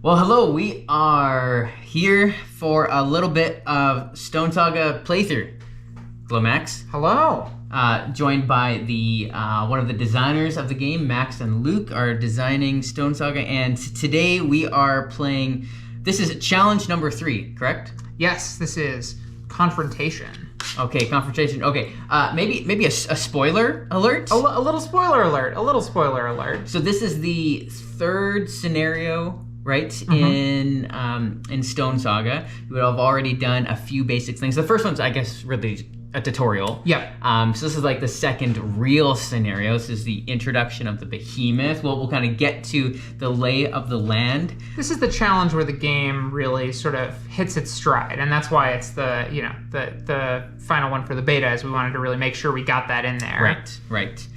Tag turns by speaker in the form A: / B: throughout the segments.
A: Well, hello, we are here for a little bit of Stonesaga playthrough. Hello, Max.
B: Hello.
A: Joined by the one of the designers of the game, Max and Luke, are designing Stonesaga, and today we are playing, this is challenge number 3, correct?
B: Yes, this is Confrontation.
A: Okay, Confrontation, okay. Maybe a spoiler alert?
B: A little spoiler alert, a little spoiler alert.
A: So this is the third scenario, right, in Stonesaga. We have already done a few basic things. The first one's, I guess, really a tutorial.
B: Yep.
A: So this is like the second real scenario. This is the introduction of the Behemoth. We'll kind of get to the lay of the land.
B: This is the challenge where the game really sort of hits its stride, and that's why it's the final one for the beta, is we wanted to really make sure we got that in there.
A: Right.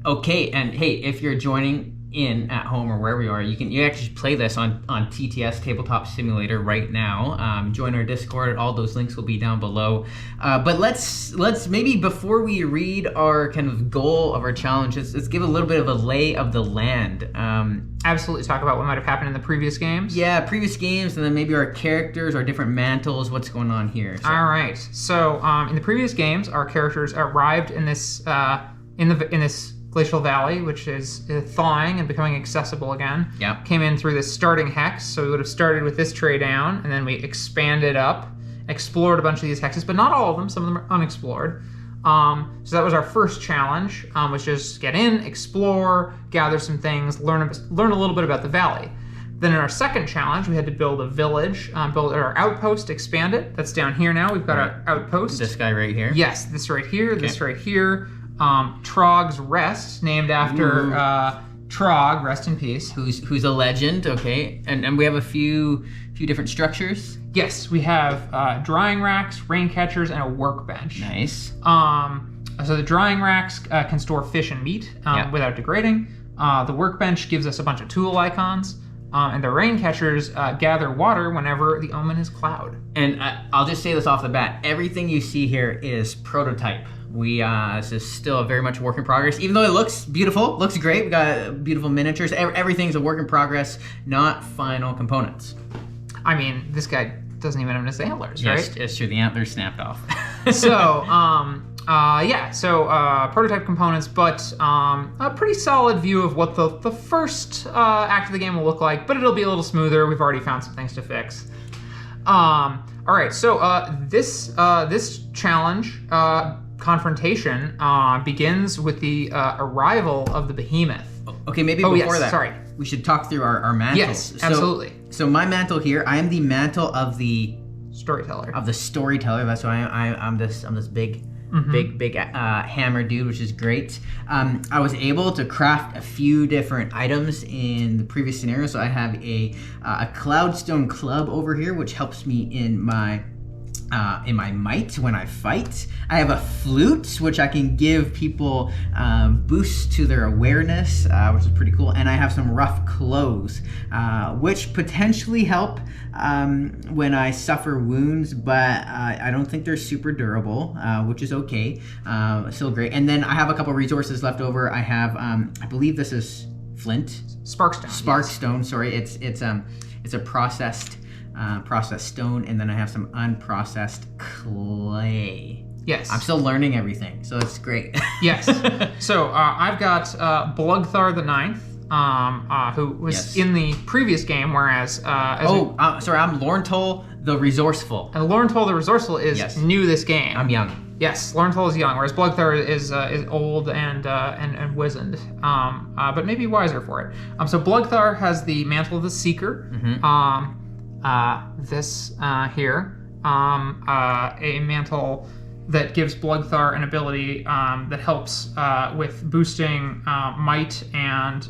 A: Okay, and hey, if you're joining in at home or wherever you are, you actually play this on TTS Tabletop Simulator right now. Join our Discord. All those links will be down below. But let's maybe before we read our kind of goal of our challenge, let's give a little bit of a lay of the land.
B: Absolutely, talk about what might have happened in the previous games.
A: Yeah, previous games, and then maybe our characters, our different mantles, what's going on here. So.
B: All right. So in the previous games, our characters arrived in this in this glacial valley, which is thawing and becoming accessible again.
A: Yeah.
B: Came in through this starting hex, so we would have started with this tray down, and then we expanded up, explored a bunch of these hexes, but not all of them. Some of them are unexplored. So that was our first challenge, was just get in, explore, gather some things, learn a little bit about the valley. Then in our second challenge, we had to build a village, build our outpost, expand it. That's down here now. We've got our outpost.
A: This guy right here.
B: Yes, this right here, this right here. Trog's Rest, named after Trog, rest in peace.
A: Who's a legend, okay. And we have a few different structures.
B: Yes, we have drying racks, rain catchers, and a workbench.
A: Nice.
B: So the drying racks can store fish and meat without degrading. The workbench gives us a bunch of tool icons. And the rain catchers gather water whenever the omen is cloud. And
A: I'll just say this off the bat. Everything you see here is prototype. This is still very much a work in progress, even though it looks beautiful, looks great. We got beautiful miniatures. Everything's a work in progress, not final components.
B: I mean, this guy doesn't even have his antlers, right?
A: Yes, it's true. The antlers snapped off.
B: So, prototype components, but a pretty solid view of what the first act of the game will look like, but it'll be a little smoother. We've already found some things to fix. All right, so this challenge, Confrontation, begins with the arrival of the Behemoth.
A: Okay, maybe before that, we should talk through our mantles.
B: Yes, absolutely.
A: So my mantle here, I am the mantle of the
B: storyteller.
A: That's why I'm this big hammer dude, which is great. I was able to craft a few different items in the previous scenario. So I have a cloudstone club over here, which helps me in my might when I fight. I have a flute, which I can give people boosts to their awareness, which is pretty cool. And I have some rough clothes, which potentially help when I suffer wounds, but I don't think they're super durable, which is okay. Still great. And then I have a couple resources left over. I have, I believe this is flint. Sparkstone. Yes. Sorry, it's a processed stone, and then I have some unprocessed clay.
B: Yes.
A: I'm still learning everything, so it's great.
B: Yes. So I've got Blugthar the Ninth, who was in the previous game, whereas... sorry,
A: I'm Lorntol the Resourceful.
B: And Lorntol the Resourceful is new this game.
A: I'm young.
B: Yes, Lorntol is young, whereas Blugthar is old and wizened, but maybe wiser for it. So Blugthar has the Mantle of the Seeker. This here, a mantle that gives Blugthar an ability that helps with boosting might and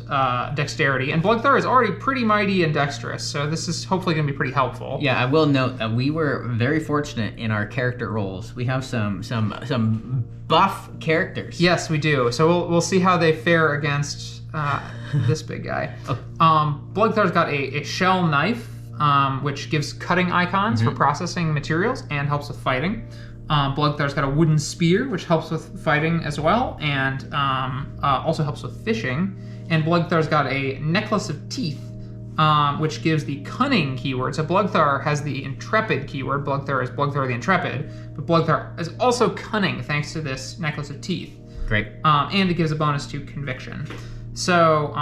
B: dexterity. And Blugthar is already pretty mighty and dexterous, so this is hopefully going to be pretty helpful.
A: Yeah, I will note that we were very fortunate in our character roles. We have some buff characters.
B: Yes, we do. So we'll see how they fare against this big guy. Blugthar's got a shell knife, which gives cutting icons for processing materials and helps with fighting. Blugthar's got a wooden spear, which helps with fighting as well, and also helps with fishing. And Blugthar's got a necklace of teeth, which gives the cunning keyword. So Blugthar has the intrepid keyword. Blugthar is Blugthar the Intrepid, but Blugthar is also cunning thanks to this necklace of teeth.
A: Great.
B: And it gives a bonus to conviction. So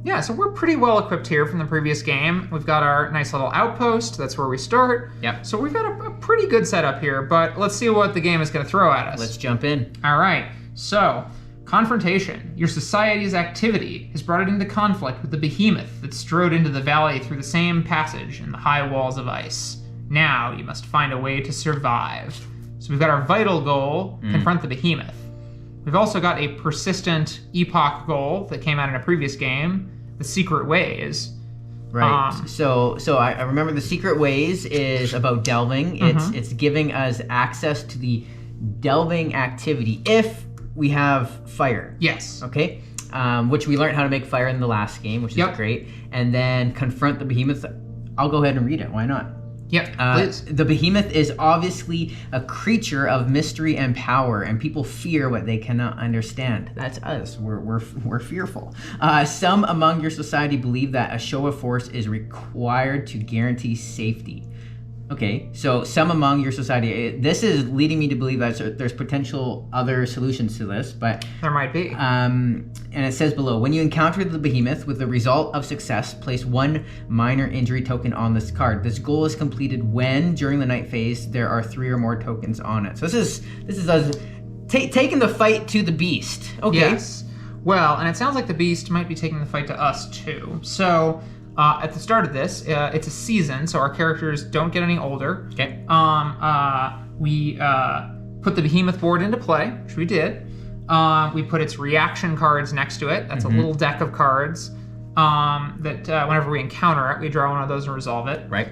B: yeah, so we're pretty well equipped here from the previous game. We've got our nice little outpost. That's where we start.
A: Yep.
B: So we've got a pretty good setup here, but let's see what the game is going to throw at us.
A: Let's jump in.
B: All right. So, confrontation. Your society's activity has brought it into conflict with the behemoth that strode into the valley through the same passage in the high walls of ice. Now you must find a way to survive. So we've got our vital goal, confront the behemoth. We've also got a persistent epoch goal that came out in a previous game, the secret ways.
A: Right. So I remember the secret ways is about delving. It's giving us access to the delving activity if we have fire.
B: Yes.
A: Okay. Which we learned how to make fire in the last game, which is great. And then confront the behemoth. I'll go ahead and read it. Why not?
B: Yep, please.
A: The behemoth is obviously a creature of mystery and power, and people fear what they cannot understand. That's us. We're fearful. Some among your society believe that a show of force is required to guarantee safety. Okay, so some among your society. This is leading me to believe that there's potential other solutions to this, but
B: there might be.
A: And it says below, when you encounter the behemoth with the result of success, place 1 minor injury token on this card. This goal is completed when, during the night phase, there are 3 or more tokens on it. So this is us taking the fight to the beast. Okay.
B: Yes. Well, and it sounds like the beast might be taking the fight to us too. So. At the start of this, it's a season, so our characters don't get any older.
A: Okay.
B: We put the behemoth board into play, which we did. We put its reaction cards next to it. That's a little deck of cards that whenever we encounter it, we draw one of those and resolve it.
A: Right.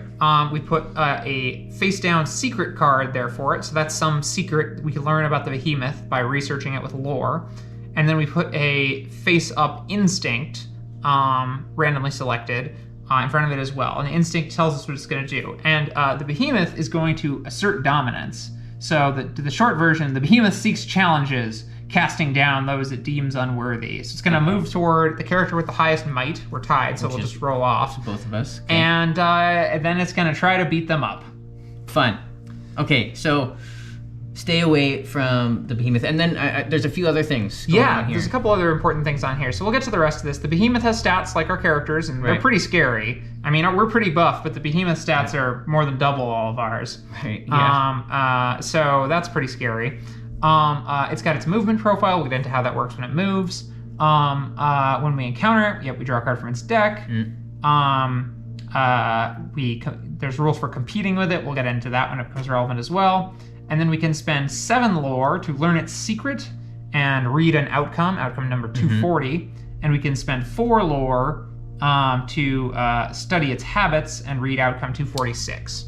B: We put a face-down secret card there for it, so that's some secret we can learn about the behemoth by researching it with lore. And then we put a face-up instinct, randomly selected, in front of it as well. And the instinct tells us what it's going to do. And the behemoth is going to assert dominance. So the short version, the behemoth seeks challenges, casting down those it deems unworthy. So it's going to move toward the character with the highest might. We're tied, so we'll just roll off.
A: Both of us. Okay.
B: And then it's going to try to beat them up.
A: Fun. Okay, so stay away from the behemoth. And then there's a few other things going on here.
B: There's a couple other important things on here. So we'll get to the rest of this. The behemoth has stats like our characters, and they're pretty scary. I mean, we're pretty buff, but the behemoth stats are more than double all of ours.
A: Right, yeah.
B: So that's pretty scary. It's got its movement profile. We'll get into how that works when it moves. When we encounter it, we draw a card from its deck. There's rules for competing with it. We'll get into that when it becomes relevant as well. And then we can spend 7 lore to learn its secret and read an outcome number 240. And we can spend 4 lore to study its habits and read outcome 246.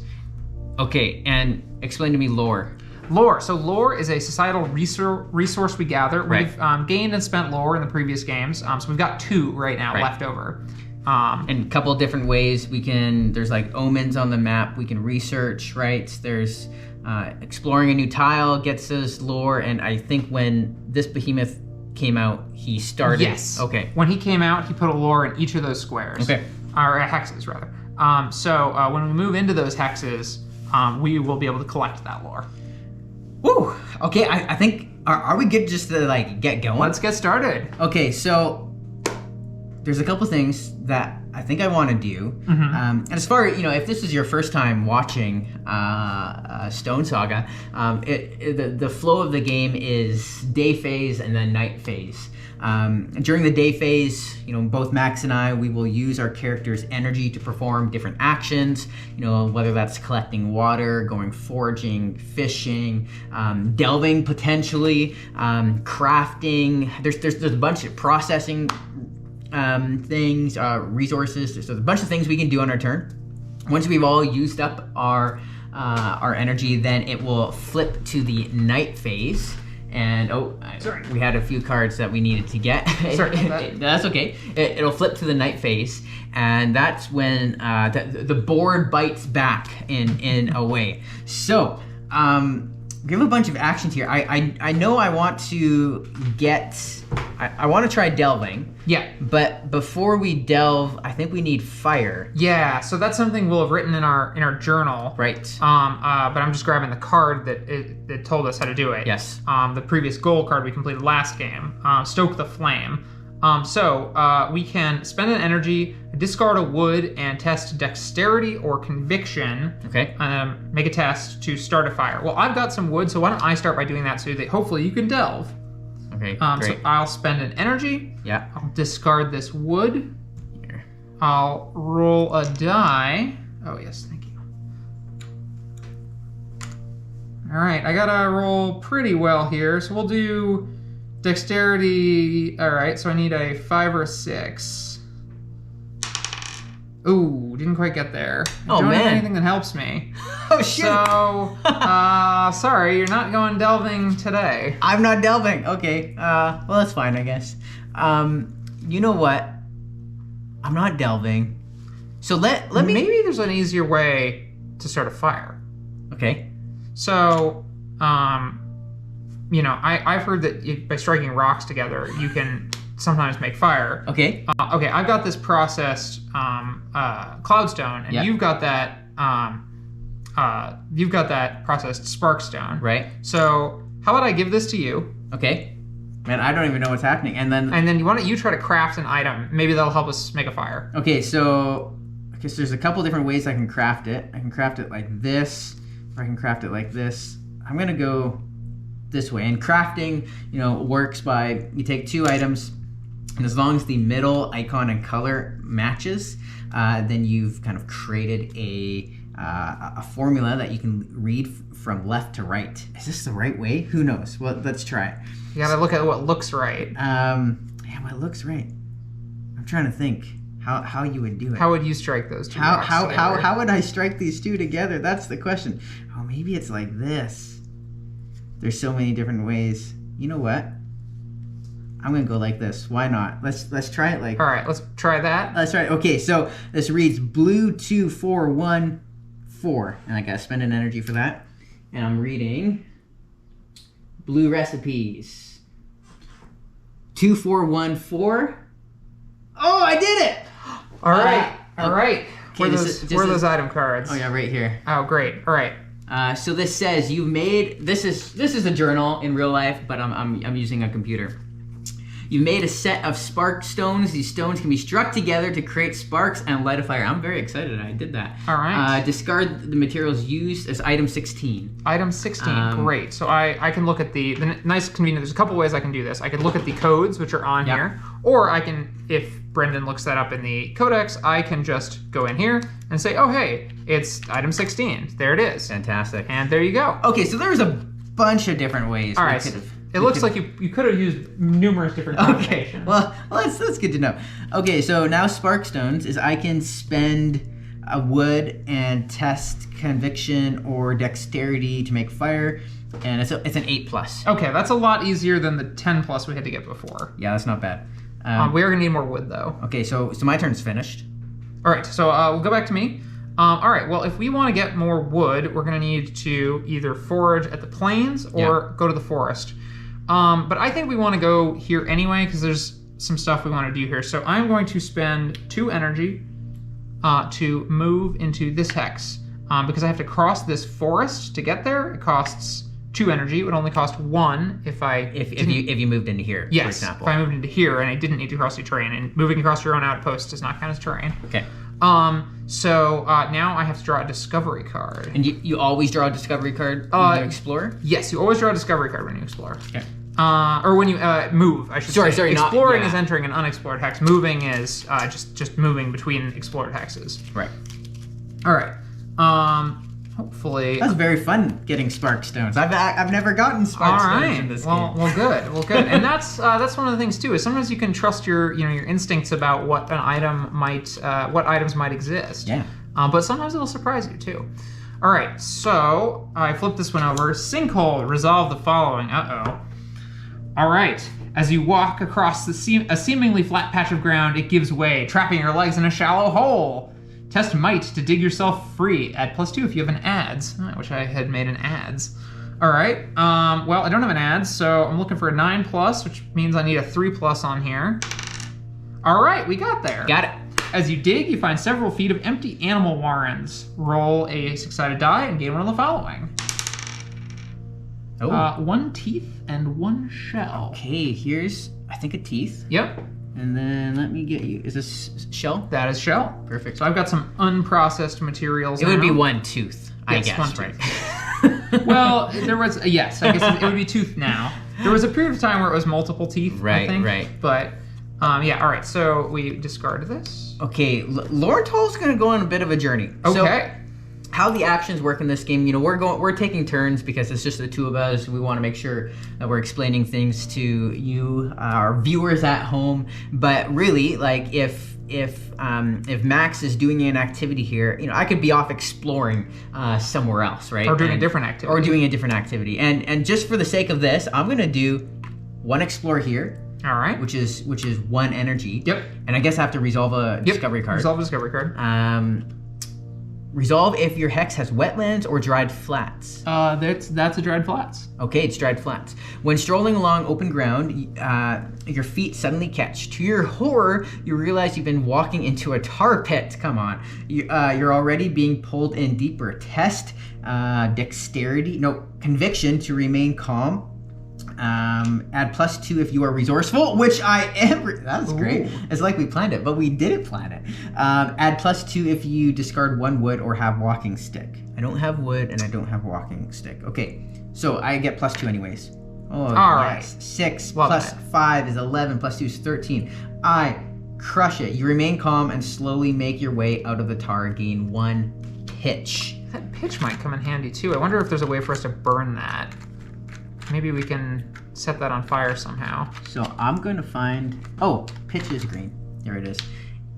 A: Okay, and explain to me lore.
B: Lore. So lore is a societal resource we gather.
A: Right.
B: We've gained and spent lore in the previous games. So we've got 2 right now left over.
A: And a couple of different ways there's like omens on the map we can research, right? There's exploring a new tile gets us lore, and I think when this behemoth came out, he started.
B: Yes.
A: Okay.
B: When he came out, he put a lore in each of those squares.
A: Okay.
B: Or hexes, rather. So when we move into those hexes, we will be able to collect that lore.
A: Woo! Okay, I think, are we good just to get going?
B: Let's get started.
A: Okay, so there's a couple things that I think I want to do. And as far as, if this is your first time watching Stonesaga, the flow of the game is day phase and then night phase. During the day phase, both Max and I, we will use our character's energy to perform different actions, whether that's collecting water, going foraging, fishing, delving potentially, crafting. There's a bunch of processing things, resources. There's a bunch of things we can do on our turn. Once we've all used up our energy, then it will flip to the night phase. And we had a few cards that we needed to get.
B: Sorry.
A: That's okay. It'll flip to the night phase, and that's when the board bites back in a way. So we have a bunch of actions here. I know I want to get. I want to try delving.
B: Yeah.
A: But before we delve, I think we need fire.
B: Yeah. So that's something we'll have written in our journal.
A: Right.
B: But I'm just grabbing the card that told us how to do it.
A: Yes.
B: The previous goal card we completed last game. Stoke the flame. So we can spend an energy, discard a wood, and test dexterity or conviction.
A: Okay.
B: Make a test to start a fire. Well, I've got some wood, so why don't I start by doing that so that hopefully you can delve.
A: Okay,
B: So
A: great.
B: I'll spend an energy.
A: Yeah.
B: I'll discard this wood.
A: Here.
B: I'll roll a die. Oh, yes, thank you. All right, I gotta roll pretty well here, so we'll do dexterity. All right, so I need a 5 or a 6. Ooh, didn't quite get there.
A: Oh,
B: Don't have
A: man.
B: anything that helps me.
A: Oh, shit.
B: So, sorry, you're not going delving today.
A: I'm not delving. Okay. Well, that's fine, I guess. You know what? I'm not delving. So let me.
B: Maybe there's an easier way to start a fire.
A: Okay.
B: So, I've heard that by striking rocks together, you can sometimes make fire.
A: Okay.
B: Okay, I've got this processed cloudstone, and
A: Yeah.
B: you've got that processed sparkstone.
A: Right.
B: So, how about I give this to you,
A: Okay. Man, I don't even know what's happening. And then.
B: and then why don't you try to craft an item? Maybe that'll help us make a fire.
A: Okay, so I guess there's a couple different ways I can craft it. I can craft it like this, or I can craft it like this. I'm gonna go this way. And crafting, works by you take 2 items, and as long as the middle icon and color matches, then you've kind of created a formula that you can read from left to right. Is this the right way? Who knows? Well, let's try it.
B: You gotta look at what looks right.
A: Yeah, what looks right? I'm trying to think how you would do it.
B: How would you strike those two rocks together?
A: How would I strike these 2 together? That's the question. Oh, maybe it's like this. There's so many different ways. You know what? I'm gonna go like this. Why not? Let's try it like.
B: All right, let's try that.
A: Let's try it. Okay, so this reads blue 2 4 1 4, and I gotta spend an energy for that. And I'm reading blue recipes. 2 4 1 4. Oh, I did it!
B: All right.
A: Okay,
B: Where are
A: this is-
B: those item cards?
A: Oh yeah, right here.
B: Oh, great. All right.
A: So this says you've made this is a journal in real life, but I'm using a computer. You've made a set of spark stones. These stones can be struck together to create sparks and light a fire. I'm very excited. I did that.
B: All right.
A: Discard the materials used as item 16.
B: Item 16. Great. So I can look at the nice convenient. There's a couple ways I can do this. I can look at the codes which are on here, or I can, if Brendan looks that up in the codex, I can just go in here and say, oh hey, it's item 16. There it is.
A: Fantastic.
B: And there you go.
A: Okay, so there's a bunch of different ways.
B: All right. It looks like you could have used numerous different combinations.
A: Okay, well that's good to know. Okay, so now spark stones is I can spend a wood and test conviction or dexterity to make fire, and it's an 8+.
B: Okay, that's a lot easier than the 10+ we had to get before.
A: Yeah, that's not bad.
B: We are gonna need more wood though.
A: Okay, so my turn's finished.
B: All right, so we'll go back to me. All right, well, if we want to get more wood, we're gonna need to either forage at the plains or go to the forest. But I think we want to go here anyway because there's some stuff we want to do here. So I'm going to spend 2 energy to move into this hex because I have to cross this forest to get there. It costs 2 energy. It would only cost 1 if
A: you moved into here,
B: yes,
A: for example.
B: if I moved into here and I didn't need to cross the terrain. And moving across your own outpost does not count as terrain.
A: Okay.
B: So now I have to draw a discovery card.
A: And you always draw a discovery card when you explore?
B: Yes, you always draw a discovery card when you explore.
A: Okay.
B: Or when you move, I should say.
A: Sorry,
B: exploring is entering an unexplored hex. Moving is just moving between explored hexes.
A: Right.
B: All right. Hopefully.
A: That's very fun getting spark stones. I've never gotten spark stones in this game.
B: Well, good. And that's one of the things too. Is sometimes you can trust your instincts about what an item what items might exist.
A: Yeah.
B: But sometimes it'll surprise you too. All right. So I flipped this one over. Sinkhole. Resolve the following. All right. As you walk across a seemingly flat patch of ground, it gives way, trapping your legs in a shallow hole. Test might to dig yourself free. Add +2 if you have an adds. I wish I had made an adds. All right. Well, I don't have an add, so I'm looking for a 9+, which means I need a 3+ on here. All right, we got there.
A: Got it.
B: As you dig, you find several feet of empty animal warrens. Roll a 6-sided die and gain one of the following.
A: Oh.
B: 1 teeth and 1 shell.
A: Okay, here's, I think, a teeth.
B: Yep.
A: And then let me get you, is this shell?
B: That is shell.
A: Perfect.
B: So I've got some unprocessed materials.
A: It would be 1 tooth, I guess,
B: 1
A: right?
B: tooth. Well, there was, yes, I guess it would be tooth now. There was a period of time where it was multiple teeth, I think.
A: Right.
B: But, yeah, all right, so we discard this.
A: Okay, Lorental's gonna go on a bit of a journey.
B: Okay.
A: So, how the actions work in this game, we're taking turns because it's just the two of us. We want to make sure that we're explaining things to you, our viewers at home. But really, like if Max is doing an activity here, I could be off exploring somewhere else, right?
B: Or doing a different activity.
A: And just for the sake of this, I'm gonna do 1 explore here.
B: All right.
A: Which is 1 energy.
B: Yep.
A: And I guess I have to resolve a discovery card.
B: Resolve a discovery card.
A: Resolve if your hex has wetlands or dried flats.
B: That's a dried flats.
A: Okay, it's dried flats. When strolling along open ground, your feet suddenly catch. To your horror, you realize you've been walking into a tar pit. Come on. You're already being pulled in deeper. Test conviction to remain calm. Add +2 if you are resourceful, which I am. That was great.
B: Ooh.
A: It's like we planned it, but we didn't plan it. Add +2 if you discard 1 wood or have walking stick. I don't have wood and I don't have walking stick. Okay, so I get +2 anyways. Oh,
B: all right.
A: 6
B: Love
A: plus
B: that.
A: 5 is 11, +2 is 13. I crush it. You remain calm and slowly make your way out of the tar. Gain 1 pitch.
B: That pitch might come in handy too. I wonder if there's a way for us to burn that. Maybe we can set that on fire somehow.
A: So I'm going to find, pitch is green. There it is.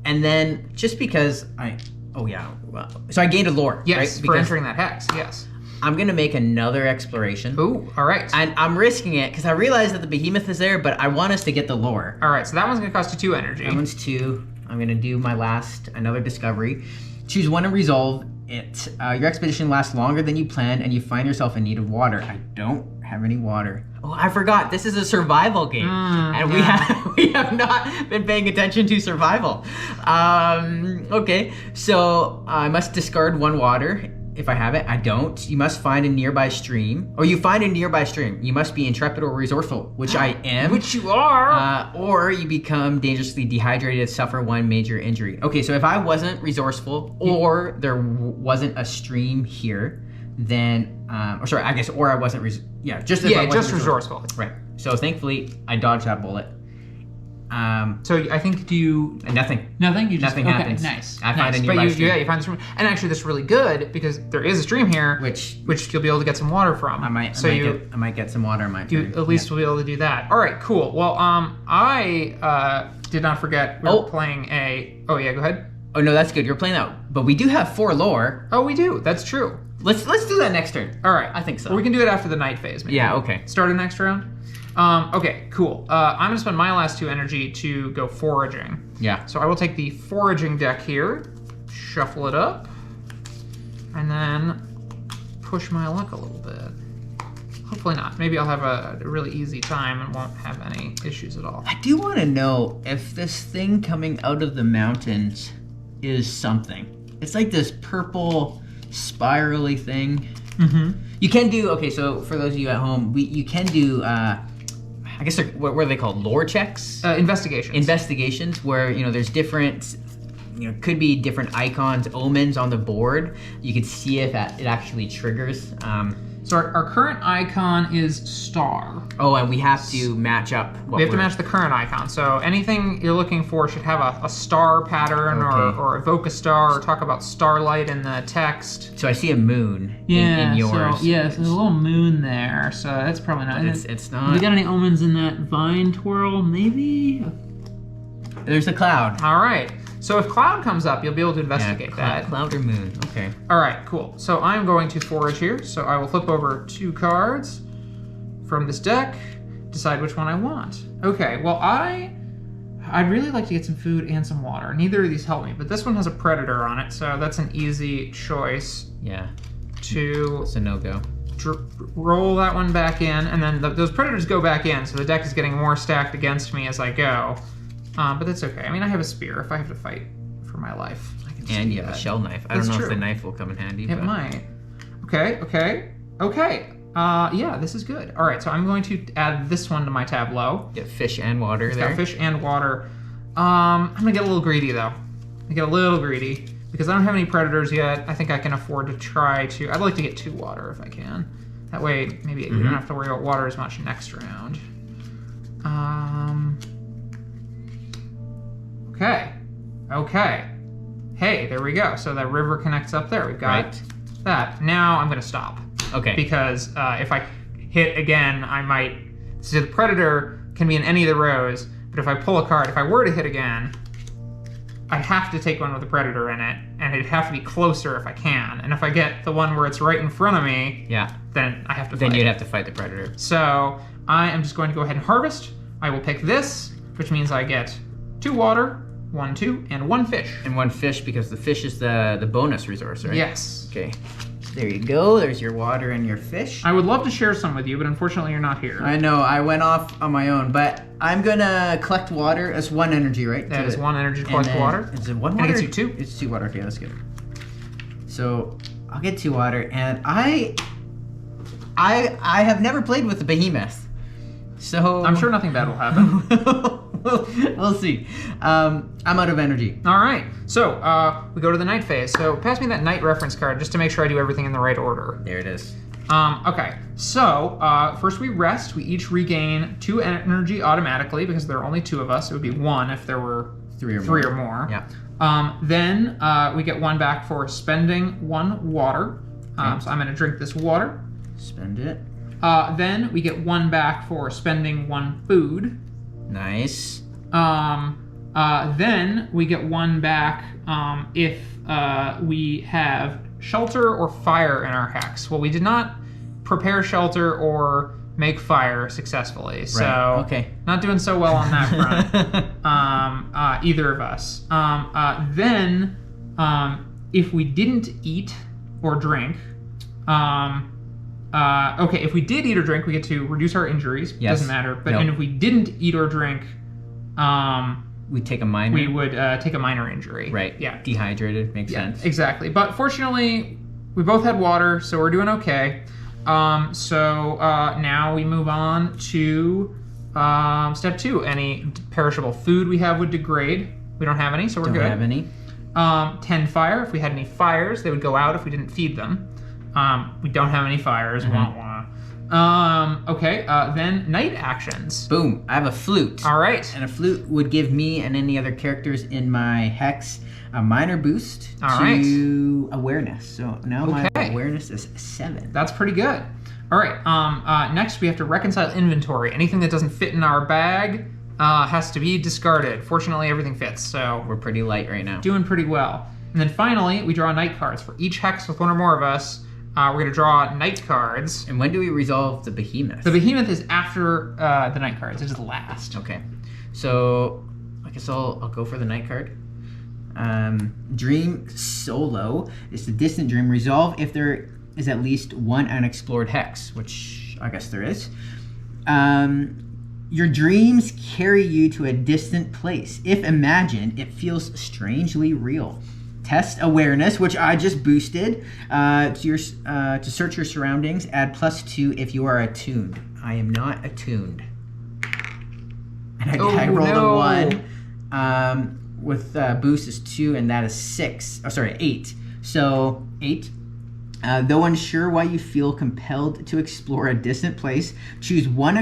A: And then just because so I gained a lore.
B: Yes,
A: right?
B: for entering that hex, yes.
A: I'm going to make another exploration.
B: Ooh, all right.
A: And I'm risking it because I realize that the behemoth is there, but I want us to get the lore.
B: All right, so that one's going to cost you 2 energy.
A: That one's 2. I'm going to do my another discovery. Choose 1 and resolve it. Your expedition lasts longer than you planned and you find yourself in need of water. I don't have any water. Oh, I forgot. This is a survival game, and we have not been paying attention to survival. Okay, so I must discard 1 water if I have it. I don't. You must find a nearby stream. Or you find a nearby stream. You must be intrepid or resourceful, which I am.
B: Which you are.
A: Or you become dangerously dehydrated, suffer 1 major injury. Okay, so if I wasn't resourceful or there wasn't a stream here, then, or I wasn't, just
B: resourceful.
A: Right. So thankfully, I dodged that bullet.
B: So I think
A: nothing.
B: Nothing. You just
A: Nothing happens.
B: Nice.
A: I find a nearby stream.
B: You find the stream, and actually that's really good because there is a stream here, which you'll be able to get some water from.
A: I might get some water in my turn.
B: At least we'll be able to do that. All right, cool. Well, I did not forget we were playing a. Oh yeah, go ahead.
A: Oh no, that's good. You're playing that, but we do have 4 lore.
B: Oh, we do. That's true.
A: Let's do that next turn.
B: All right,
A: I think so.
B: Or we can do it after the night phase. Maybe.
A: Yeah. Okay.
B: Start the next round. Okay, cool. I'm gonna spend my last 2 energy to go foraging.
A: Yeah.
B: So I will take the foraging deck here, shuffle it up, and then push my luck a little bit. Hopefully not. Maybe I'll have a really easy time and won't have any issues at all.
A: I do want to know if this thing coming out of the mountains is something. It's like this purple spirally thing.
B: Mm-hmm.
A: You can do, okay, so for those of you at home, you can do, I guess what are they called? Lore checks?
B: Investigations.
A: Investigations where, there's different, could be different icons, omens on the board. You could see if it actually triggers.
B: So our current icon is star.
A: Oh, and we have to match up.
B: We have to match the current icon. So anything you're looking for should have a star pattern or evoke a star or talk about starlight in the text.
A: So I see a moon in yours.
B: So, there's a little moon there. So that's probably not.
A: It's not.
B: Have we got any omens in that vine twirl? Maybe?
A: There's a cloud.
B: All right. So if cloud comes up, you'll be able to investigate that.
A: Cloud or moon, okay.
B: All right, cool. So I'm going to forage here. So I will flip over 2 cards from this deck, decide which one I want. Okay, well I'd really like to get some food and some water. Neither of these help me, but this one has a predator on it, so that's an easy choice.
A: Yeah.
B: To...
A: It's a no-go.
B: roll that one back in, and then those predators go back in, so the deck is getting more stacked against me as I go. But that's okay. I mean, I have a spear. If I have to fight for my life, I can
A: And you have a shell knife. I don't know if the knife will come in handy.
B: It might. Okay. Yeah, this is good. All right, so I'm going to add this one to my tableau.
A: Get fish and water there.
B: Got fish and water. I'm gonna get a little greedy though. Because I don't have any predators yet. I think I can afford to try to. I'd like to get 2 water if I can. That way, maybe we don't have to worry about water as much next round. Okay. Hey, there we go. So that river connects up there. We've got that. Now I'm gonna stop.
A: Okay.
B: Because if I hit again, I might. So the predator can be in any of the rows, but if I pull a card, if I were to hit again, I'd have to take one with a predator in it, and it'd have to be closer if I can. And if I get the one where it's right in front of me, then I have to fight.
A: Then you'd have to fight the predator.
B: So I am just going to go ahead and harvest. I will pick this, which means I get 2 water, 1, 2, and 1 fish.
A: And 1 fish because the fish is the bonus resource, right?
B: Yes.
A: Okay. There you go. There's your water and your fish.
B: I would love to share some with you, but unfortunately you're not here.
A: I know. I went off on my own, but I'm gonna collect water. It's 1 energy, right?
B: That is 1 energy to collect water.
A: Is it 1 water?
B: And it gets you 2.
A: It's 2 water. Okay, that's good. So I'll get 2 water, and I have never played with the Behemoth, so
B: I'm sure nothing bad will happen.
A: We'll see. I'm out of energy.
B: All right, so we go to the night phase. So pass me that night reference card just to make sure I do everything in the right order.
A: There it is.
B: Okay, so first we rest. We each regain 2 energy automatically because there are only 2 of us. It would be 1 if there were 3 or more.
A: Yeah.
B: Then we get 1 back for spending 1 water. So I'm going to drink this water.
A: Spend it.
B: Then we get 1 back for spending 1 food.
A: Nice.
B: Then we get 1 back if we have shelter or fire in our hex. Well, we did not prepare shelter or make fire successfully, so not doing so well on that front. Either of us. Then if we didn't eat or drink, if we did eat or drink, we get to reduce our injuries.
A: Yes.
B: Doesn't matter. But and if we didn't eat or drink,
A: we take a minor.
B: We would take a minor injury.
A: Right.
B: Yeah.
A: Dehydrated makes sense.
B: Exactly. But fortunately, we both had water, so we're doing okay. So now we move on to step 2. Any perishable food we have would degrade. We don't have any, so we're good.
A: Don't have any.
B: 10 fire. If we had any fires, they would go out if we didn't feed them. We don't have any fires. Then night actions.
A: Boom. I have a flute.
B: All right.
A: And a flute would give me and any other characters in my hex a minor boost to awareness. So now my awareness is 7.
B: That's pretty good. All right. Next, we have to reconcile inventory. Anything that doesn't fit in our bag has to be discarded. Fortunately, everything fits. So
A: we're pretty light right now.
B: Doing pretty well. And then finally, we draw night cards. For each hex with 1 or more of us, we're going to draw night cards.
A: And when do we resolve the Behemoth?
B: The Behemoth is after the night cards. It is last.
A: Okay. So I guess I'll go for the night card. Dream Solo is the distant dream. Resolve if there is at least 1 unexplored hex, which I guess there is. Your dreams carry you to a distant place. If imagined, it feels strangely real. Test awareness, which I just boosted to search your surroundings. Add +2 if you are attuned. I am not attuned, and I rolled a 1. With boost is 2, and that is 6. Oh, sorry, 8. So 8. Though unsure why you feel compelled to explore a distant place, choose 1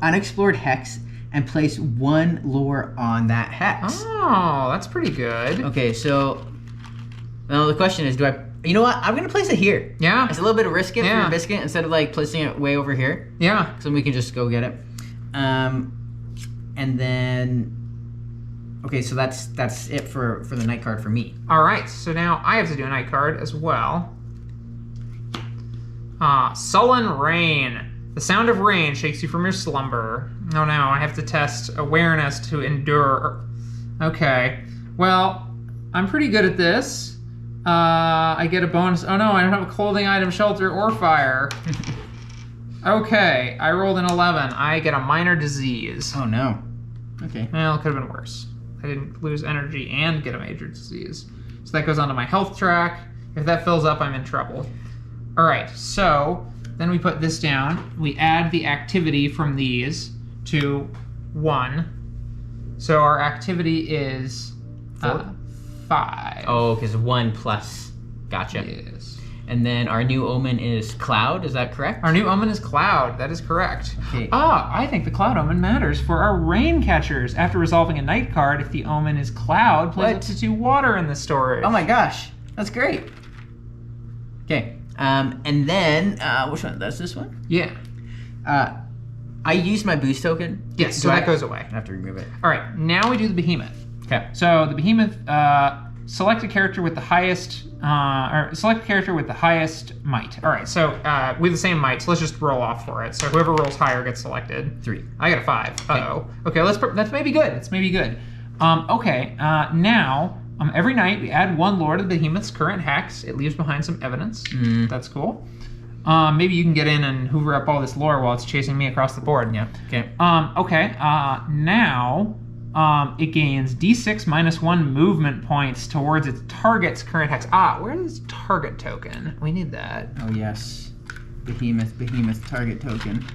A: unexplored hex and place 1 lore on that hex.
B: Oh, that's pretty good.
A: Okay, so now the question is, you know what? I'm gonna place it here.
B: Yeah.
A: It's a little bit of risk it for your biscuit instead of like placing it way over here.
B: Yeah.
A: So we can just go get it. And then, okay, so that's it for the night card for me.
B: All right, so now I have to do a night card as well. Sullen Rain. The sound of rain shakes you from your slumber. Oh no, I have to test awareness to endure. Okay, well, I'm pretty good at this. I get a bonus. Oh no, I don't have a clothing item, shelter, or fire. Okay, I rolled an 11. I get a minor disease.
A: Oh no. Okay.
B: Well, it could have been worse. I didn't lose energy and get a major disease. So that goes onto my health track. If that fills up, I'm in trouble. All right, so then we put this down. We add the activity from these to 1. So our activity is 5.
A: Oh, because 1 plus. Gotcha.
B: Yes.
A: And then our new omen is cloud. Is that correct?
B: Our new omen is cloud. That is correct.
A: Okay.
B: I think the cloud omen matters for our rain catchers. After resolving a night card, if the omen is cloud, place up to 2 water in the storage.
A: Oh my gosh, that's great. Okay. And then which one? That's this one.
B: Yeah.
A: I used my boost token.
B: Yes. So that goes away.
A: I have to remove it.
B: All right. Now we do the behemoth.
A: Okay.
B: So the behemoth. Select a character with the highest, or select a character with the highest might. All right, so we have the same might, so let's just roll off for it. So whoever rolls higher gets selected. 3. I got a 5. Uh-oh. Okay, that's maybe good. It's maybe good. Now, every night we add 1 lord of the behemoth's current hex. It leaves behind some evidence. That's cool. Maybe you can get in and hoover up all this lore while it's chasing me across the board.
A: Yeah. Okay.
B: Now... it gains d6 minus 1 movement points towards its target's current hex. Where is target token? We need that.
A: Oh yes, behemoth target token.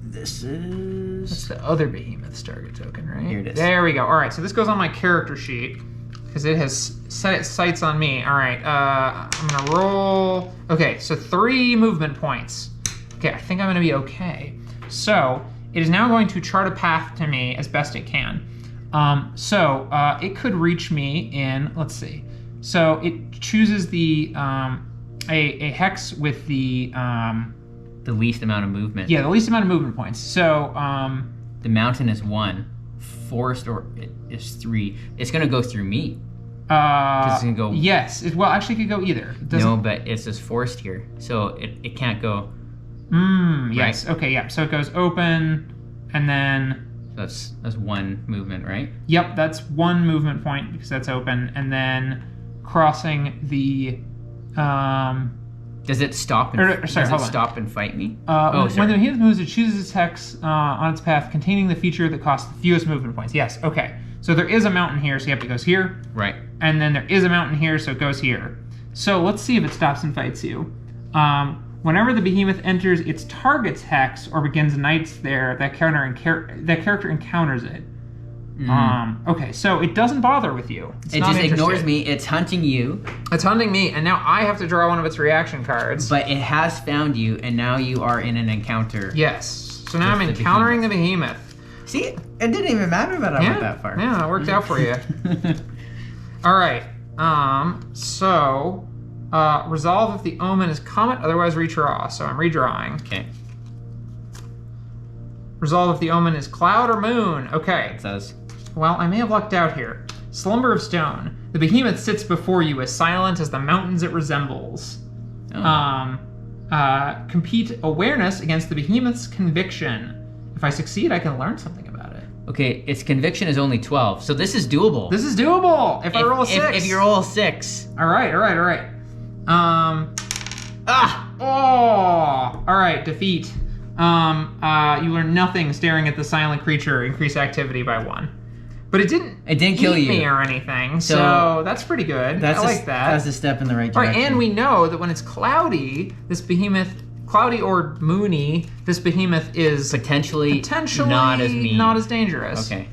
A: This is...
B: That's the other behemoth's target token, right?
A: Here it is.
B: There we go. All right, so this goes on my character sheet because it has set its sights on me. All right, I'm gonna roll. Okay, so 3 movement points. Okay, I think I'm gonna be okay. So it is now going to chart a path to me as best it can. It could reach me in, let's see. So it chooses the a hex with the
A: least amount of movement.
B: Yeah, the least amount of movement points. So
A: the mountain is 1, forest is 3. It's gonna go through me. It's gonna go.
B: Yes. Well, actually, it could go either.
A: No, but it's this forest here, so it can't go.
B: Yes.
A: Right.
B: Okay. Yeah. So it goes open, and then
A: that's 1 movement, right?
B: Yep, that's 1 movement point because that's open, and then crossing the.
A: Does it stop? Stop and fight me?
B: When the behemoth moves, it chooses its hex on its path containing the feature that costs the fewest movement points. Yes. Okay. So there is a mountain here, so it goes here.
A: Right.
B: And then there is a mountain here, so it goes here. So let's see if it stops and fights you. Whenever the behemoth enters its target's hex or begins nights there, that character encounters it. Okay, so it doesn't bother with you.
A: It just ignores me. It's hunting you.
B: It's hunting me, and now I have to draw one of its reaction cards.
A: But it has found you, and now you are in an encounter.
B: So now I'm encountering the behemoth.
A: See, it didn't even matter that I went that far.
B: Yeah, it worked out for you. All right. Resolve if the omen is comet, otherwise redraw. So I'm redrawing.
A: Okay.
B: Resolve if the omen is cloud or moon. Okay.
A: It says.
B: Well, I may have lucked out here. Slumber of stone. The behemoth sits before you as silent as the mountains it resembles.
A: Oh.
B: Compete awareness against the behemoth's conviction. If I succeed, I can learn something about it.
A: Okay, its conviction is only 12, so this is doable.
B: This is doable if I roll a 6.
A: If you roll a 6.
B: All right. All right, defeat. You learn nothing staring at the silent creature. Increase activity by 1. But it didn't
A: kill you
B: me or anything, so that's pretty good. I like that.
A: That's a step in the right
B: All
A: direction.
B: right, and we know that when it's cloudy, this behemoth, cloudy or moony, this behemoth is potentially not as mean, not as dangerous.
A: Okay.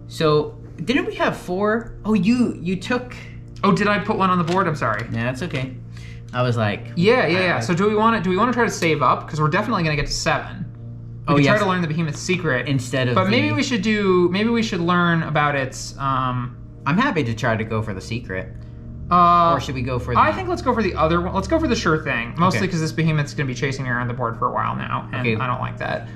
A: So didn't we have 4? Oh, you took.
B: Oh, did I put 1 on the board? I'm sorry.
A: Yeah, that's okay. I was like.
B: Yeah. So do we want to try to save up because we're definitely gonna get to 7. We could try to learn the behemoth's secret
A: instead of.
B: But maybe we should learn about its.
A: I'm happy to try to go for the secret. Or should we go for?
B: I think let's go for the other one. Let's go for the sure thing, mostly because this behemoth's gonna be chasing me around the board for a while now, and I don't like that.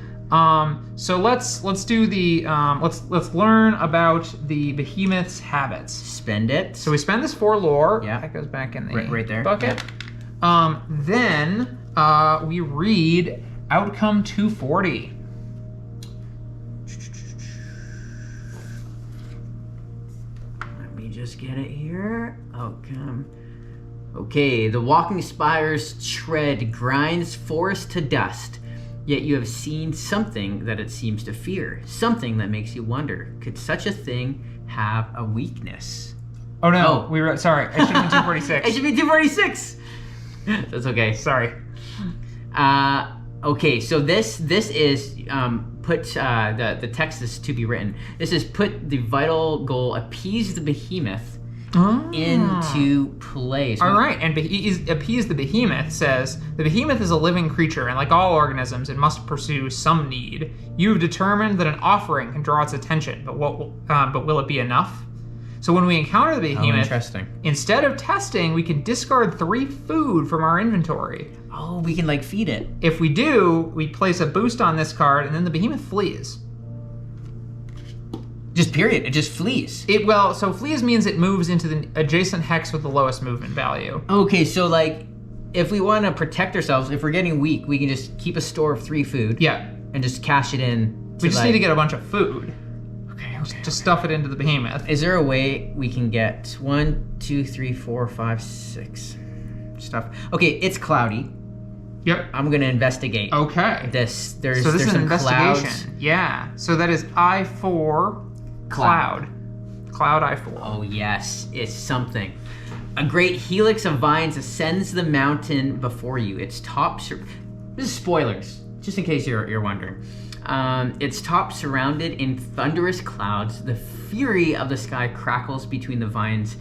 B: So let's do the let's learn about the behemoth's habits.
A: Spend it.
B: So we spend this 4 lore.
A: Yeah,
B: that goes back in the
A: right there
B: bucket. Yeah. Then we read outcome 240.
A: Let me just get it here. Outcome. Okay, the walking spire's tread grinds forest to dust, yet you have seen something that it seems to fear, something that makes you wonder, could such a thing have a weakness?
B: Oh no, we were sorry. I should have been 246.
A: It should be 246. That's okay.
B: Sorry.
A: Okay, so this is put the text is to be written. This is put the vital goal, appease the behemoth, into play. So
B: all right, and appease the behemoth says the behemoth is a living creature, and like all organisms, it must pursue some need. You've determined that an offering can draw its attention, but will it be enough? So when we encounter the behemoth, instead of testing, we can discard 3 food from our inventory.
A: Oh, we can like feed it.
B: If we do, we place a boost on this card, and then the behemoth flees.
A: Just period. It just flees.
B: So flees means it moves into the adjacent hex with the lowest movement value.
A: Okay, so like, if we want to protect ourselves, if we're getting weak, we can just keep a store of 3 food.
B: Yeah.
A: And just cash it in.
B: We just need to get a bunch of food.
A: Okay.
B: Just stuff it into the behemoth.
A: Is there a way we can get 1, 2, 3, 4, 5, 6 stuff? Okay, it's cloudy.
B: Yep.
A: I'm gonna investigate.
B: Okay.
A: There's
B: an
A: some
B: investigation.
A: clouds.
B: Yeah. So that is I4 cloud. Cloud I4.
A: Oh yes, it's something. A great helix of vines ascends the mountain before you. Its top. This is spoilers, just in case you're wondering. Its top surrounded in thunderous clouds. The fury of the sky crackles between the vines,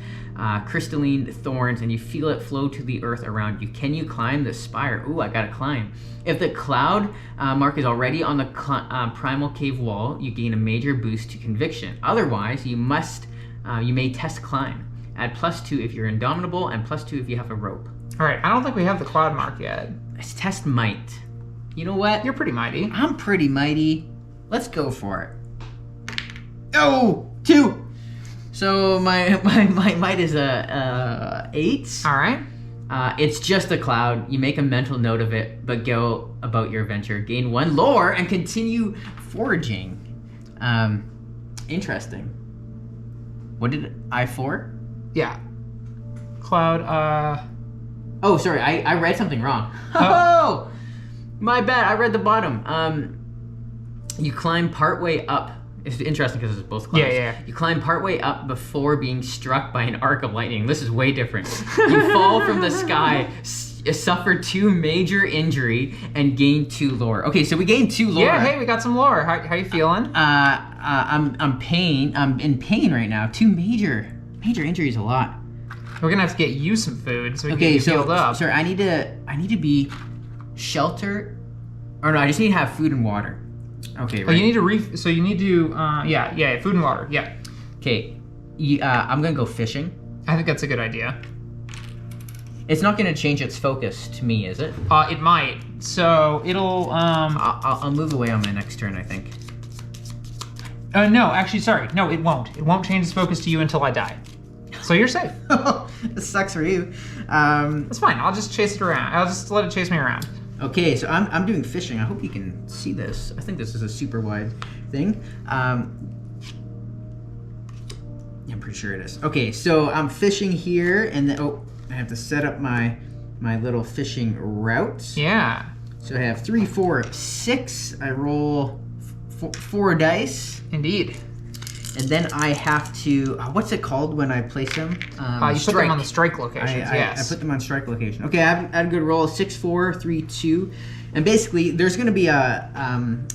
A: crystalline thorns, and you feel it flow to the earth around you. Can you climb the spire? Ooh, I gotta climb. If the cloud mark is already on the primal cave wall, you gain a major boost to conviction. Otherwise, you may test climb. Add +2 if you're indomitable, and +2 if you have a rope.
B: All right, I don't think we have the cloud mark yet.
A: Let's test might. You know what?
B: You're pretty mighty.
A: I'm pretty mighty. Let's go for it. Oh, 2. So my might is a 8.
B: All right.
A: It's just a cloud. You make a mental note of it, but go about your adventure. Gain 1 lore and continue foraging. Interesting. What did I4?
B: Yeah. Cloud.
A: Oh, sorry. I read something wrong. Oh, my bad. I read the bottom. You climb partway up. It's interesting because it's both clouds.
B: Yeah.
A: You climb partway up before being struck by an arc of lightning. This is way different. You fall from the sky, suffer 2 major injury, and gain 2 lore. Okay, so we gained 2 lore.
B: Yeah, hey, we got some lore. How you feeling?
A: I'm in pain right now. 2 major injuries, a lot.
B: We're gonna have to get you some food so we can get you healed up.
A: Sorry, I need to be sheltered. Or no, I just need to have food and water. Okay, right.
B: Oh, you need to so you need to yeah, food and water. Yeah.
A: Okay. I'm gonna go fishing.
B: I think that's a good idea.
A: It's not gonna change its focus to me, is it?
B: It might. So it'll
A: I'll move away on my next turn, I think.
B: No, actually, sorry. No, it won't. It won't change its focus to you until I die. So you're safe.
A: This sucks for you.
B: That's fine. I'll just chase it around. I'll just let it chase me around.
A: Okay, so I'm doing fishing. I hope you can see this. I think this is a super wide thing. I'm pretty sure it is. Okay, so I'm fishing here, and then I have to set up my little fishing route.
B: Yeah.
A: So I have 3, 4, 6. I roll 4 dice.
B: Indeed.
A: And then I have to, what's it called when I place them?
B: You put them on the strike locations, yes.
A: I put them on strike location. Okay, I had a good roll, 6, 4, 3, 2. And basically, there's going to be a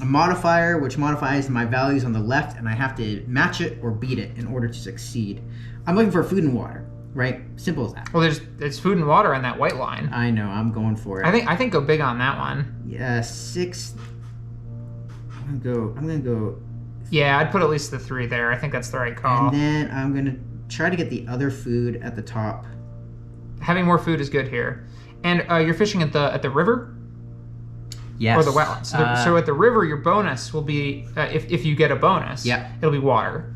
A: modifier which modifies my values on the left, and I have to match it or beat it in order to succeed. I'm looking for food and water, right? Simple as that.
B: Well, there's food and water on that white line.
A: I know, I'm going for it.
B: I think go big on that one.
A: Yeah, 6. I'm gonna go.
B: Yeah, I'd put at least the 3 there. I think that's the right call.
A: And then I'm gonna try to get the other food at the top.
B: Having more food is good here. And you're fishing at the river?
A: Yes.
B: Or the wetlands. So at the river, your bonus will be, if you get a bonus, it'll be water.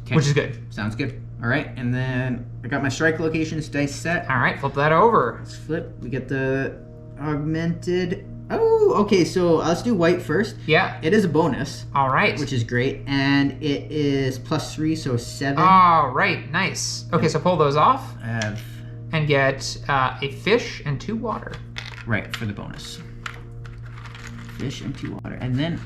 B: Okay. Which is good.
A: Sounds good. All right, and then I got my strike locations dice set.
B: All right, flip that over.
A: Let's flip. We get the augmented. Oh, okay, so let's do white first.
B: Yeah.
A: It is a bonus.
B: All right.
A: Which is great, and it is +3, so 7.
B: All right, nice. Okay, so pull those off.
A: I have...
B: and get a fish and 2 water.
A: Right, for the bonus. Fish and 2 water. And then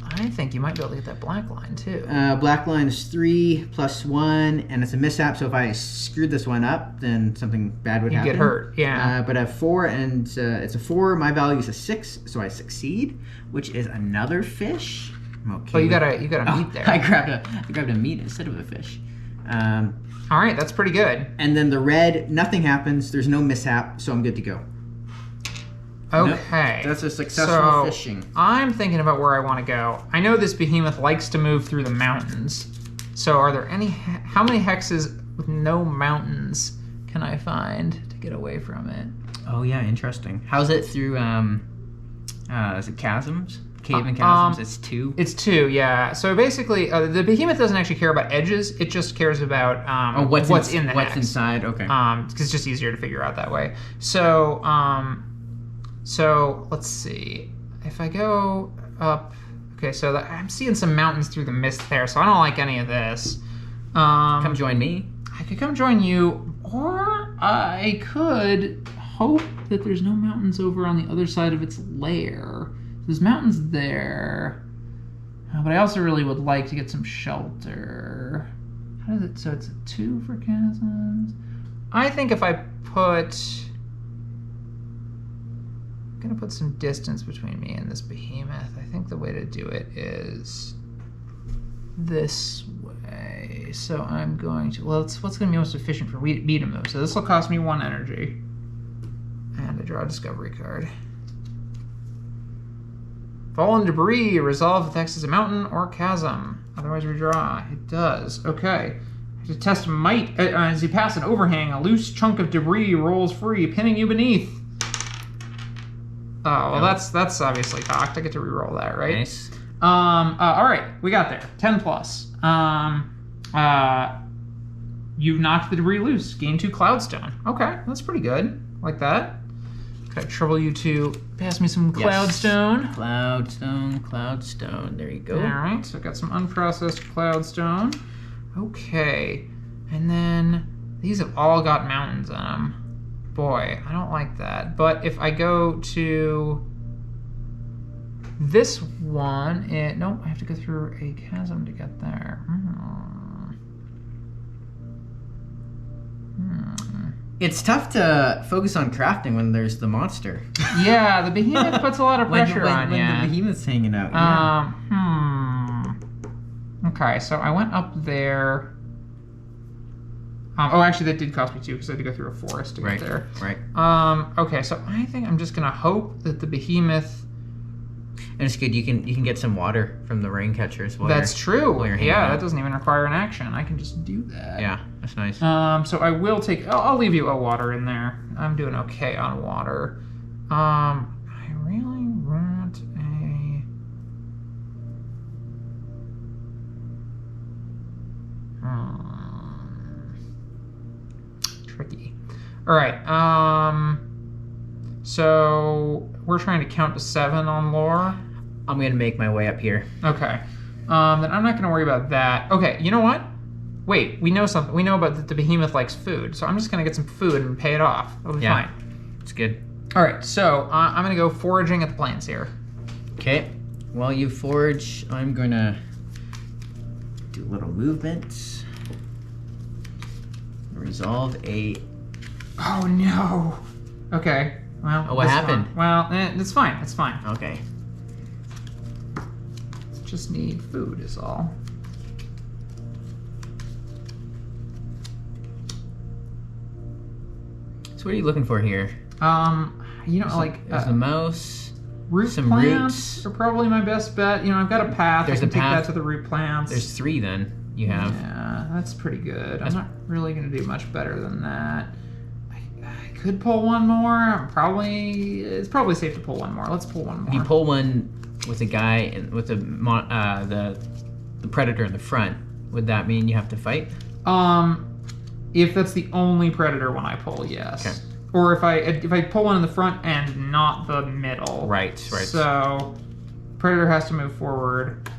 B: I think you might be able to get that black line too.
A: Black line is 3 plus 1, and it's a mishap. So if I screwed this one up, then something bad would happen.
B: You get hurt, yeah.
A: But I have 4, and it's a 4. My value is a 6, so I succeed, which is another fish. I'm okay.
B: Oh, you got a meat there.
A: I grabbed a meat instead of a fish.
B: All right, that's pretty good.
A: And then the red, nothing happens. There's no mishap, so I'm good to go.
B: Okay.
A: Nope. That's a successful fishing.
B: I'm thinking about where I want to go. I know this behemoth likes to move through the mountains. So are there how many hexes with no mountains can I find to get away from it?
A: Oh yeah, interesting. How's it through is it chasms? Cave and chasms? It's 2?
B: It's 2, yeah. So basically, the behemoth doesn't actually care about edges. It just cares about what's in the hex.
A: What's inside, okay.
B: Because it's just easier to figure out that way. So, so let's see. If I go up, okay, so I'm seeing some mountains through the mist there, so I don't like any of this.
A: Come join me.
B: I could come join you, or I could hope that there's no mountains over on the other side of its lair. There's mountains there, but I also really would like to get some shelter. How does it? So it's a 2 for chasms. I think if I put, I'm gonna put some distance between me and this behemoth. I think the way to do it is this way. So I'm going to, well, what's going to be most efficient for me to move? So this will cost me 1 energy, and I draw a discovery card. Fallen debris, resolve if the hex is a mountain or chasm. Otherwise redraw. It does. Okay. To test might, as you pass an overhang, a loose chunk of debris rolls free, pinning you beneath. Oh, well, that's obviously cocked. I get to reroll that, right?
A: Nice.
B: All right, we got there. 10 plus. You've knocked the debris loose. Gain 2 cloudstone. Okay, that's pretty good. Like that. Could I trouble you to pass me some cloudstone?
A: Yes. Cloudstone. There you go.
B: All right, so I've got some unprocessed cloudstone. Okay, and then these have all got mountains on them. Boy, I don't like that. But if I go to this one, nope, I have to go through a chasm to get there.
A: It's tough to focus on crafting when there's the monster.
B: Yeah, the behemoth puts a lot of pressure on you.
A: When the behemoth's hanging out. Yeah.
B: Okay, so I went up there. Oh, actually, that did cost me 2 because I had to go through a forest to get there.
A: Right.
B: Okay, so I think I'm just gonna hope that the behemoth.
A: And it's good. You can get some water from the rain catchers.
B: That's true.
A: Yeah,
B: that doesn't even require an action. I can just do that.
A: Yeah, that's nice.
B: So I will take. I'll leave you a water in there. I'm doing okay on water. I really want a. Tricky. All right. So we're trying to count to 7 on lore.
A: I'm gonna make my way up here.
B: Okay. Then I'm not gonna worry about that. Okay. You know what? Wait. We know something. We know about that the behemoth likes food. So I'm just gonna get some food and pay it off. It'll be fine.
A: It's good.
B: All right. So I'm gonna go foraging at the plains here.
A: Okay. While you forage, I'm gonna do a little movement. Resolve a.
B: Oh no. Okay. Well.
A: Oh, what happened?
B: Well, it's fine. It's fine.
A: Okay.
B: Just need food is all.
A: So what are you looking for here?
B: You know,
A: There's the mouse.
B: Root
A: some
B: plants
A: roots.
B: are probably my best bet. You know, I've got a path.
A: There's
B: I can
A: a
B: take
A: path.
B: that to the root plants.
A: There's 3 then. You have.
B: Yeah, that's pretty good. I'm not really going to do much better than that. I could pull one more. It's probably safe to pull one more. Let's pull one more.
A: If you pull one with a guy with the predator in the front, would that mean you have to fight?
B: If that's the only predator one I pull, yes.
A: Okay.
B: Or if I pull one in the front and not the middle.
A: Right.
B: So predator has to move forward.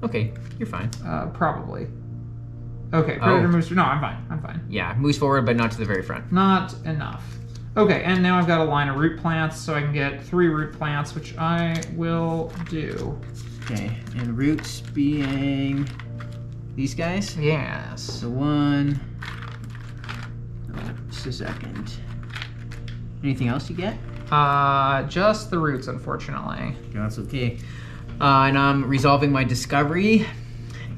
A: Okay, you're fine.
B: Probably. Okay, predator moves. No, I'm fine. I'm fine.
A: Yeah, moves forward, but not to the very front.
B: Not enough. Okay, and now I've got a line of root plants, so I can get 3 root plants, which I will do.
A: Okay, and roots being these guys?
B: Yes.
A: So 1. Oh, just a second. Anything else you get?
B: Just the roots, unfortunately.
A: That's okay. And I'm resolving my discovery.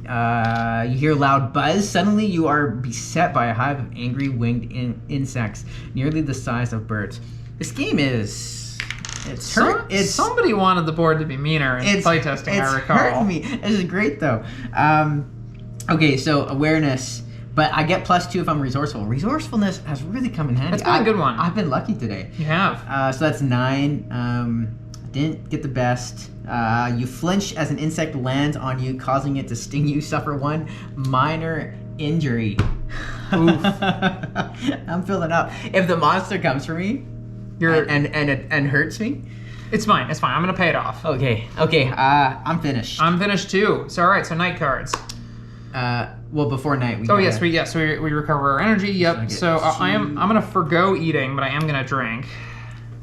A: You hear a loud buzz. Suddenly you are beset by a hive of angry winged insects, nearly the size of birds. This game is...
B: Somebody wanted the board to be meaner in playtesting, I recall.
A: It's hurting me. This is great, though. Okay, so awareness. But I get +2 if I'm resourceful. Resourcefulness has really come in handy.
B: That's been a good one.
A: I've been lucky today.
B: You have.
A: So that's 9. Didn't get the best. You flinch as an insect lands on you, causing it to sting you. Suffer 1 minor injury.
B: Oof.
A: I'm filling up. If the monster comes for me and hurts me,
B: it's fine. It's fine. I'm gonna pay it off.
A: Okay. I'm finished.
B: I'm finished too. So all right. So night cards.
A: Well, before night.
B: We recover our energy. Yep. So I'm gonna forgo eating, but I am gonna drink.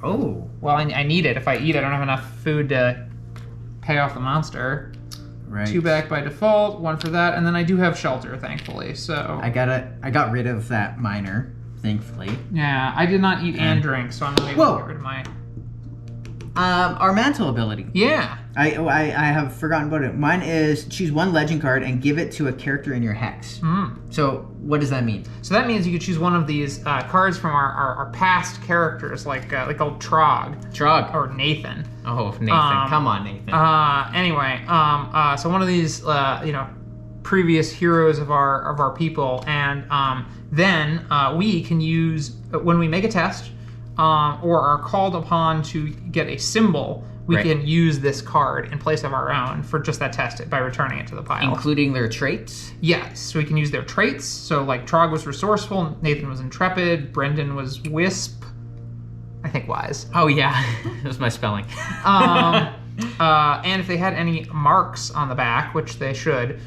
A: Oh.
B: Well, I need it. If I eat, I don't have enough food to pay off the monster.
A: Right.
B: 2 back by default, 1 for that, and then I do have shelter, thankfully. So
A: I got rid of that minor, thankfully.
B: Yeah, I did not eat and drink, so I'm able to get rid of my.
A: Our mantle ability.
B: Yeah.
A: I have forgotten about it. Mine is choose 1 legend card and give it to a character in your hex. So what does that mean?
B: So that means you could choose one of these cards from our past characters, like old Trog or Nathan.
A: Oh, Nathan! Come on, Nathan.
B: Anyway, so one of these previous heroes of our people, and then we can use when we make a test or are called upon to get a symbol. We can use this card in place of our own for just that test by returning it to the pile.
A: Including their traits?
B: Yes, so we can use their traits. So like Trog was resourceful, Nathan was intrepid, Brendan was wisp, I think wise.
A: Oh yeah, that was my spelling.
B: And if they had any marks on the back, which they should,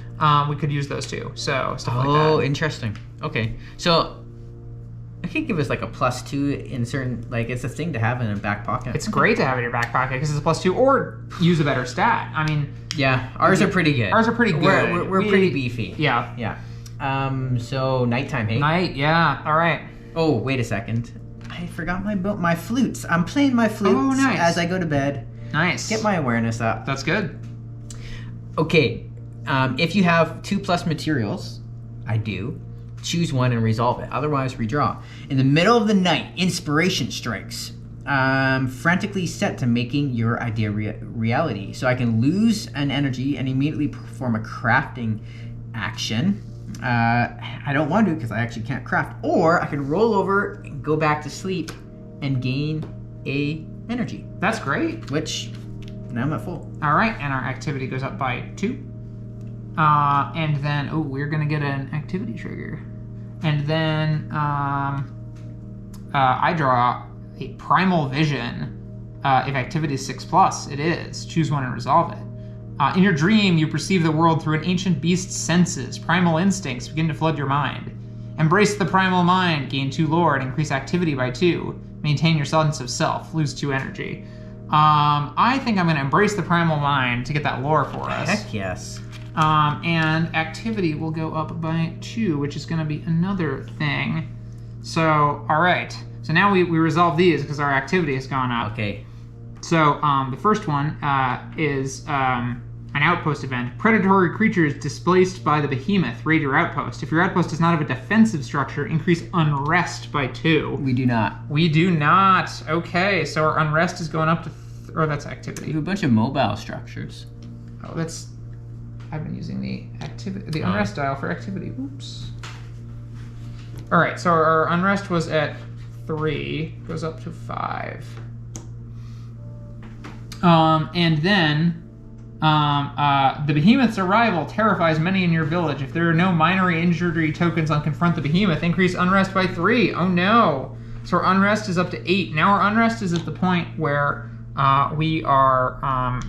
B: we could use those too. So stuff like that.
A: Oh, interesting. Okay, so it could give us like a +2 in certain, like it's a thing to have in a back pocket.
B: It's great to have in your back pocket because it's a +2, or use a better stat. I mean,
A: yeah, ours are pretty good.
B: Ours are pretty good.
A: We're pretty beefy.
B: Yeah.
A: Yeah. So nighttime, hey?
B: Night, yeah. All right.
A: Oh, wait a second. I forgot my flutes. I'm playing my flutes as I go to bed.
B: Nice.
A: Get my awareness up.
B: That's good.
A: Okay. If you have 2+ materials, I do. Choose 1 and resolve it. Otherwise, redraw. In the middle of the night, inspiration strikes. Frantically set to making your idea reality. So I can lose an energy and immediately perform a crafting action. I don't want to because I actually can't craft. Or I can roll over and go back to sleep and gain a energy.
B: That's great.
A: Which, now I'm at full.
B: All right, and our activity goes up by 2. And then, we're gonna get an activity trigger. And then I draw a primal vision. If activity is 6+, it is. Choose 1 and resolve it. In your dream, you perceive the world through an ancient beast's senses. Primal instincts begin to flood your mind. Embrace the primal mind. Gain 2 lore and increase activity by 2. Maintain your sense of self. Lose 2 energy. I think I'm going to embrace the primal mind to get that lore for us.
A: Heck yes.
B: And activity will go up by 2, which is going to be another thing. So, all right. So now we resolve these because our activity has gone up.
A: Okay.
B: So the first one is an outpost event. Predatory creatures displaced by the Behemoth raid your outpost. If your outpost does not have a defensive structure, increase unrest by 2.
A: We do not.
B: We do not. Okay, so our unrest is going up to... that's activity.
A: We have a bunch of mobile structures.
B: Oh, that's... I've been using the unrest dial for activity. Oops. All right, so our unrest was at 3, goes up to 5. And then the Behemoth's arrival terrifies many in your village. If there are no minor injury tokens on Confront the Behemoth, increase unrest by 3. Oh no. So our unrest is up to 8. Now our unrest is at the point where we are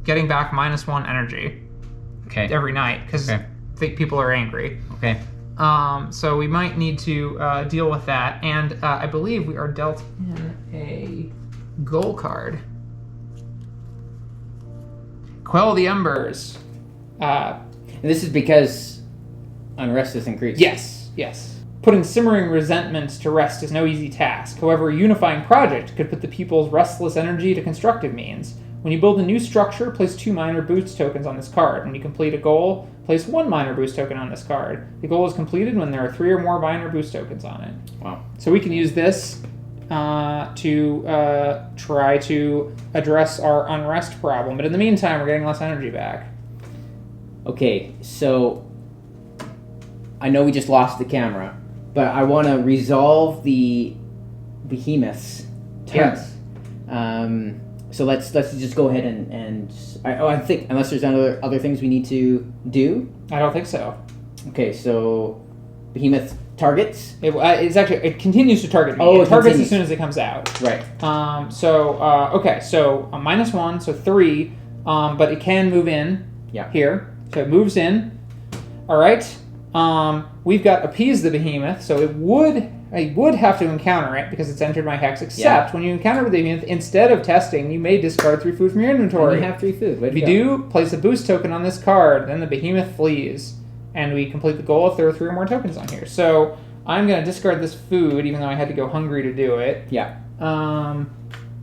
B: getting back -1 energy.
A: Okay.
B: Every night, because people are angry.
A: Okay.
B: So we might need to deal with that. And I believe we are dealt in a goal card. Quell the embers.
A: And this is because unrest is increased.
B: Yes. Putting simmering resentments to rest is no easy task. However, a unifying project could put the people's restless energy to constructive means. When you build a new structure, place 2 minor boost tokens on this card. When you complete a goal, place 1 minor boost token on this card. The goal is completed when there are 3 or more minor boost tokens on it.
A: Wow.
B: So we can use this to try to address our unrest problem. But in the meantime, we're getting less energy back.
A: Okay, so I know we just lost the camera, but I want to resolve the Behemoth's turn.
B: Yes.
A: So let's just go ahead and I think unless there's other things we need to do.
B: I don't think so.
A: Okay, so Behemoth targets.
B: It continues to target me.
A: Oh,
B: it targets as soon as it comes out.
A: Right.
B: Okay, so a -1, so 3, but it can move in.
A: Yeah.
B: Here, so it moves in. All right. We've got Appease the Behemoth, so I would have to encounter it because it's entered my hex, except when you encounter the Behemoth, instead of testing, you may discard 3 food from your inventory.
A: And you have 3 food.
B: If you do, place a boost token on this card, then the Behemoth flees, and we complete the goal if there are 3 or more tokens on here. So I'm going to discard this food, even though I had to go hungry to do it.
A: Yeah.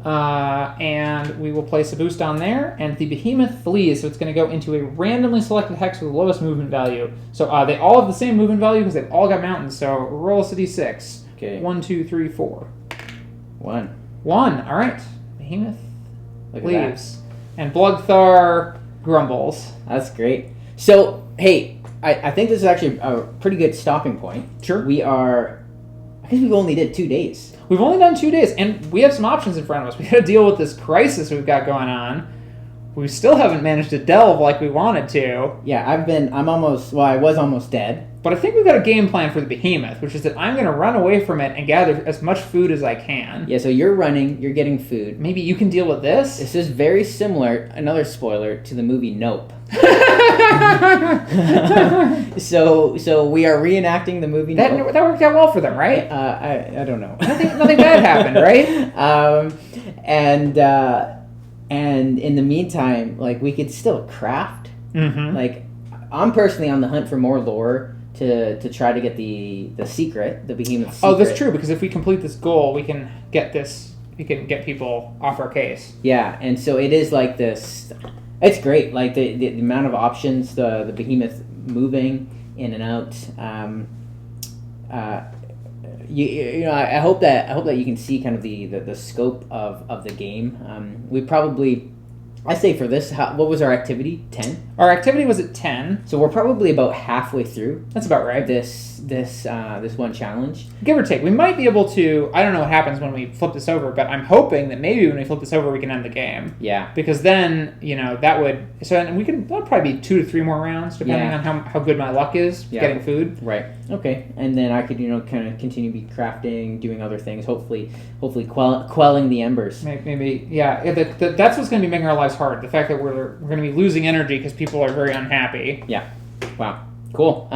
B: And we will place a boost on there, and the Behemoth flees, so it's going to go into a randomly selected hex with the lowest movement value. So they all have the same movement value because they've all got mountains, so roll us a d6.
A: Okay.
B: 1, 2, 3, 4.
A: 1.
B: 1, all right. Behemoth
A: Look at
B: leaves. And Bloodthar grumbles.
A: That's great. So, hey, I think this is actually a pretty good stopping point.
B: Sure.
A: I guess we only did 2 days.
B: We've only done 2 days, and we have some options in front of us. We got to deal with this crisis we've got going on. We still haven't managed to delve like we wanted to.
A: Yeah, I was almost dead.
B: But I think we've got a game plan for the Behemoth, which is that I'm going to run away from it and gather as much food as I can.
A: Yeah, so you're running, you're getting food.
B: Maybe you can deal with this?
A: This is very similar, another spoiler, to the movie Nope. So we are reenacting the movie Nope.
B: That worked out well for them, right?
A: I don't know.
B: Nothing bad happened, right?
A: And in the meantime, like, we could still craft.
B: Mm-hmm.
A: Like, I'm personally on the hunt for more lore to try to get the secret, the Behemoth secret.
B: Oh, that's true, because if we complete this goal, we can get people off our case.
A: Yeah, and so it is like this. It's great, like the amount of options, the Behemoth moving in and out. I hope that you can see kind of the scope of the game. We probably, I say for this, what was our activity? 10?
B: Our activity was at 10.
A: So we're probably about halfway through.
B: That's about right.
A: This one challenge.
B: Give or take. We might be able to, I don't know what happens when we flip this over, but I'm hoping that maybe when we flip this over we can end the game.
A: Yeah.
B: Because then, that would, that'll probably be 2 to 3 more rounds, depending on how good my luck is getting food.
A: Right. Okay. And then I could, kind of continue to be crafting, doing other things, hopefully quelling the embers.
B: Maybe, yeah. That's what's going to be making our lives hard. The fact that we're going to be losing energy because people are very unhappy.
A: Yeah. Wow. Cool.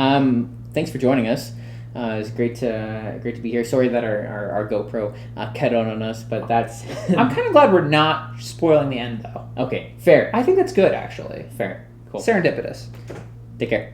A: Thanks for joining us. It's great to be here. Sorry that our GoPro cut out on us, but that's.
B: I'm kind of glad we're not spoiling the end, though.
A: Okay. Fair.
B: I think that's good, actually.
A: Fair. Cool.
B: Serendipitous.
A: Take care.